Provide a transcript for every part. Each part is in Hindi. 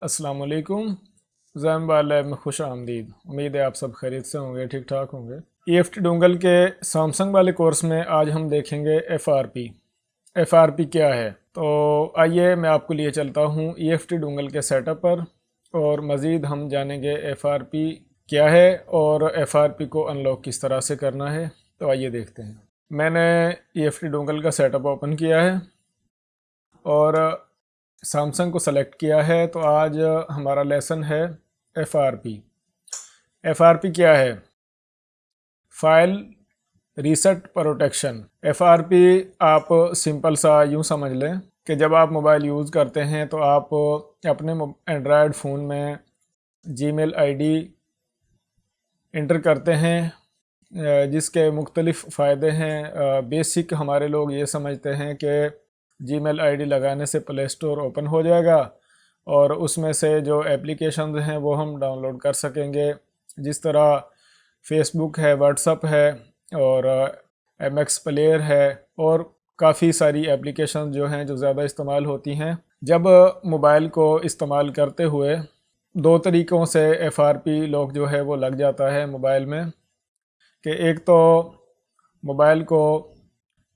अस्सलाम वालेकुम। ज़ैम वाले में खुश आमदीद। उम्मीद है आप सब खैरियत से होंगे, ठीक ठाक होंगे। EFT डोंगल के सैमसंग वाले कोर्स में आज हम देखेंगे FRP क्या है। तो आइए मैं आपको लिए चलता हूँ EFT डोंगल के सेटअप पर और मज़ीद हम जानेंगे FRP क्या है और FRP को अनलॉक किस तरह से करना है। तो आइए देखते हैं। मैंने EFT डोंगल का सेटअप ओपन किया है और सैमसंग को सेलेक्ट किया है। तो आज हमारा लेसन है FRP क्या है? File reset protection. FRP आप सिंपल सा यूँ समझ लें कि जब आप मोबाइल यूज़ करते हैं तो आप अपने एंड्रॉयड फ़ोन में जीमेल आईडी इंटर करते हैं, जिसके मुख्तलिफ़ फ़ायदे हैं। बेसिक हमारे लोग ये समझते हैं कि जीमेल आईडी लगाने से प्ले स्टोर ओपन हो जाएगा और उसमें से जो एप्लीकेशन हैं वो हम डाउनलोड कर सकेंगे, जिस तरह फेसबुक है, व्हाट्सअप है और MX प्लेयर है और काफ़ी सारी एप्लीकेशन जो हैं जो ज़्यादा इस्तेमाल होती हैं। जब मोबाइल को इस्तेमाल करते हुए दो तरीक़ों से FRP लॉक जो है वो लग जाता है मोबाइल में, कि एक तो मोबाइल को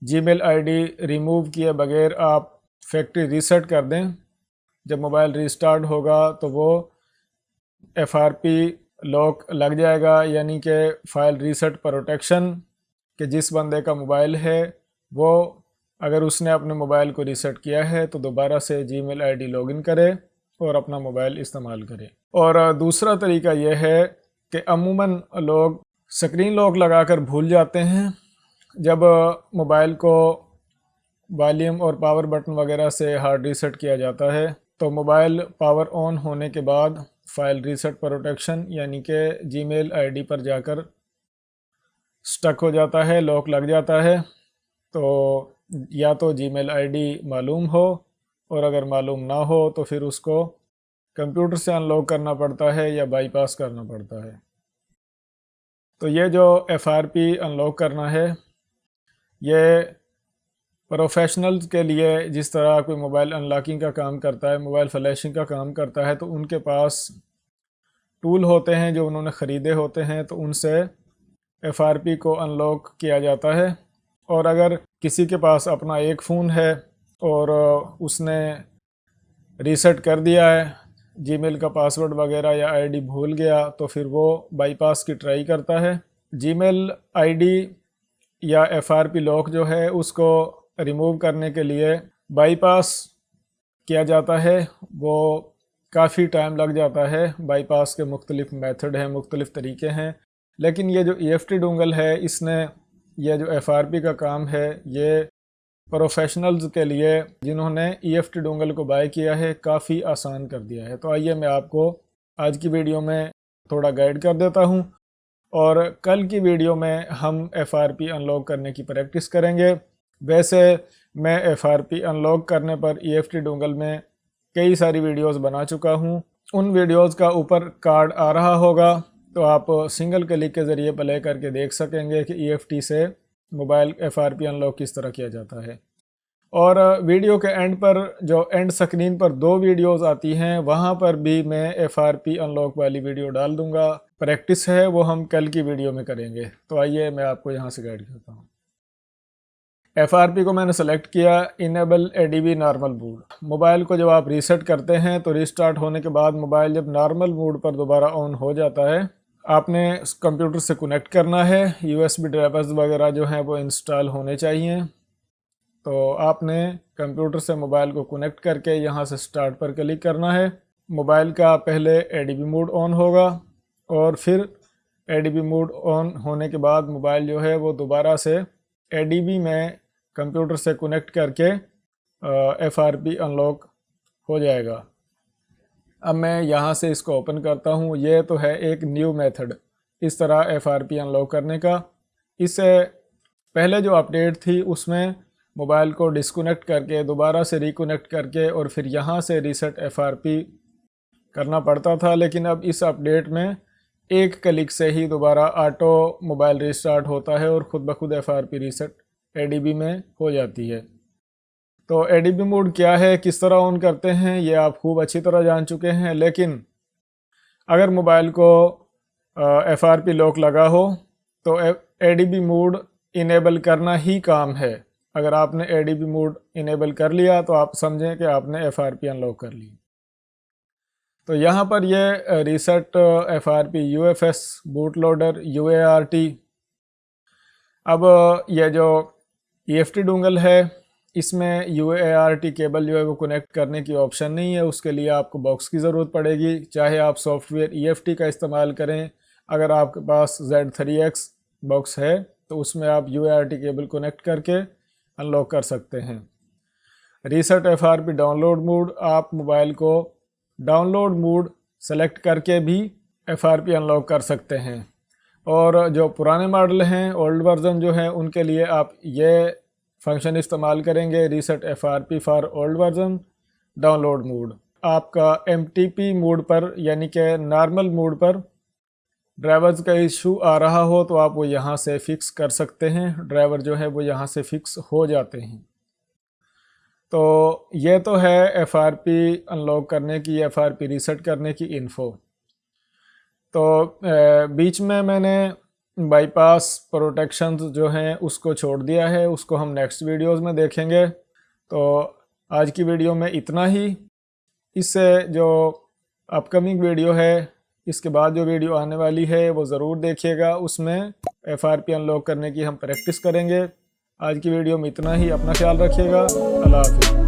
जीमेल आईडी रिमूव किए बगैर आप फैक्ट्री रीसेट कर दें। जब मोबाइल रीस्टार्ट होगा तो वो FRP लॉक लग जाएगा, यानी कि फ़ाइल रीसेट प्रोटेक्शन, कि जिस बंदे का मोबाइल है वो अगर उसने अपने मोबाइल को रीसेट किया है तो दोबारा से जीमेल आईडी लॉगिन करे और अपना मोबाइल इस्तेमाल करे। और दूसरा तरीका यह है कि अमूमन लोग स्क्रीन लॉक लगाकर भूल जाते हैं। जब मोबाइल को वॉल्यूम और पावर बटन वगैरह से हार्ड रीसेट किया जाता है तो मोबाइल पावर ऑन होने के बाद फाइल रीसेट प्रोटेक्शन यानी कि जीमेल आईडी पर जाकर स्टक हो जाता है, लॉक लग जाता है। तो या तो जीमेल आईडी मालूम हो और अगर मालूम ना हो तो फिर उसको कंप्यूटर से अनलॉक करना पड़ता है या बाईपास करना पड़ता है। तो ये जो FRP अनलॉक करना है ये प्रोफेशनल्स के लिए, जिस तरह कोई मोबाइल अनलॉकिंग का काम करता है, मोबाइल फ्लैशिंग का काम करता है, तो उनके पास टूल होते हैं जो उन्होंने ख़रीदे होते हैं, तो उनसे FRP को अनलॉक किया जाता है। और अगर किसी के पास अपना एक फ़ोन है और उसने रीसेट कर दिया है, जीमेल का पासवर्ड वगैरह या आईडी भूल गया, तो फिर वो बाईपास की ट्राई करता है। जीमेल आईडी या FRP लॉक जो है उसको रिमूव करने के लिए बाईपास किया जाता है। वो काफ़ी टाइम लग जाता है। बाईपास के मुख्तलिफ़ मेथड हैं, मुख्तलिफ़ तरीके हैं, लेकिन ये जो EFT डोंगल है इसने यह जो FRP का काम है ये प्रोफेशनल्स के लिए, जिन्होंने EFT डोंगल को बाय किया है, काफ़ी आसान कर दिया है। तो आइए मैं आपको आज की वीडियो में थोड़ा गाइड कर देता हूँ और कल की वीडियो में हम FRP अनलॉक करने की प्रैक्टिस करेंगे। वैसे मैं FRP अनलॉक करने पर EFT डोंगल में कई सारी वीडियोस बना चुका हूँ। उन वीडियोस का ऊपर कार्ड आ रहा होगा, तो आप सिंगल क्लिक के ज़रिए प्ले करके देख सकेंगे कि EFT से मोबाइल FRP अनलॉक किस तरह किया जाता है। और वीडियो के एंड पर जो एंड स्क्रीन पर दो वीडियोस आती हैं वहाँ पर भी मैं FRP अनलॉक वाली वीडियो डाल दूँगा। प्रैक्टिस है वो हम कल की वीडियो में करेंगे। तो आइए मैं आपको यहाँ से गाइड करता हूँ। FRP को मैंने सेलेक्ट किया, enable ADB normal boot. Mobile को जब आप रीसेट करते हैं तो रीस्टार्ट होने के बाद मोबाइल जब नॉर्मल मोड पर दोबारा ऑन हो जाता है, आपने कंप्यूटर से कनेक्ट करना है। USB ड्राइवर्स वगैरह जो हैं वो इंस्टॉल होने चाहिए। तो आपने कंप्यूटर से मोबाइल को कनेक्ट करके यहाँ से स्टार्ट पर क्लिक करना है। मोबाइल का पहले ADB मोड ऑन होगा और फिर ADB मोड ऑन होने के बाद मोबाइल जो है वो दोबारा से ADB में कंप्यूटर से कनेक्ट करके FRP अनलॉक हो जाएगा। अब मैं यहाँ से इसको ओपन करता हूँ। ये तो है एक न्यू मेथड इस तरह FRP अनलॉक करने का। इससे पहले जो अपडेट थी उसमें मोबाइल को डिस्कनेक्ट करके दोबारा से रिकनेक्ट करके और फिर यहाँ से रीसेट FRP करना पड़ता था, लेकिन अब इस अपडेट में एक क्लिक से ही दोबारा ऑटो मोबाइल रीस्टार्ट होता है और ख़ुद ब खुद FRP रीसेट ADB में हो जाती है। तो एडीबी मोड क्या है, किस तरह ऑन करते हैं, ये आप खूब अच्छी तरह जान चुके हैं। लेकिन अगर मोबाइल को FRP लॉक लगा हो तो एडीबी मोड इनेबल करना ही काम है। अगर आपने एडीबी मोड इनेबल कर लिया तो आप समझें कि आपने FRP अनलॉक कर ली। तो यहाँ पर ये reset FRP UFS boot loader UART। अब ये जो EFT डोंगल है इसमें UART केबल जो है वो कनेक्ट करने की ऑप्शन नहीं है। उसके लिए आपको बॉक्स की ज़रूरत पड़ेगी, चाहे आप सॉफ्टवेयर EFT का इस्तेमाल करें। अगर आपके पास Z3X बॉक्स है तो उसमें आप UART केबल कनेक्ट करके अनलॉक कर सकते हैं। रीसेट FRP डाउनलोड मोड, आप मोबाइल को डाउनलोड मोड सेलेक्ट करके भी FRP अनलॉक कर सकते हैं। और जो पुराने मॉडल हैं, ओल्ड वर्जन जो है, उनके लिए आप ये फंक्शन इस्तेमाल करेंगे, reset FRP for old version download mode. आपका MTP मोड पर यानी कि नॉर्मल मोड पर ड्राइवर्स का इशू आ रहा हो तो आप वो यहाँ से फिक्स कर सकते हैं। ड्राइवर जो है वो यहाँ से फिक्स हो जाते हैं। तो ये तो है FRP अनलॉक करने की, FRP रीसेट करने की इन्फो। तो बीच में मैंने बाईपास प्रोटेक्शन जो हैं उसको छोड़ दिया है, उसको हम नेक्स्ट वीडियोस में देखेंगे। तो आज की वीडियो में इतना ही। इससे जो अपकमिंग वीडियो है, इसके बाद जो वीडियो आने वाली है वो ज़रूर देखिएगा, उसमें FRP अनलॉक करने की हम प्रैक्टिस करेंगे। आज की वीडियो में इतना ही। अपना ख्याल रखिएगा। अल्लाह हाफिज़।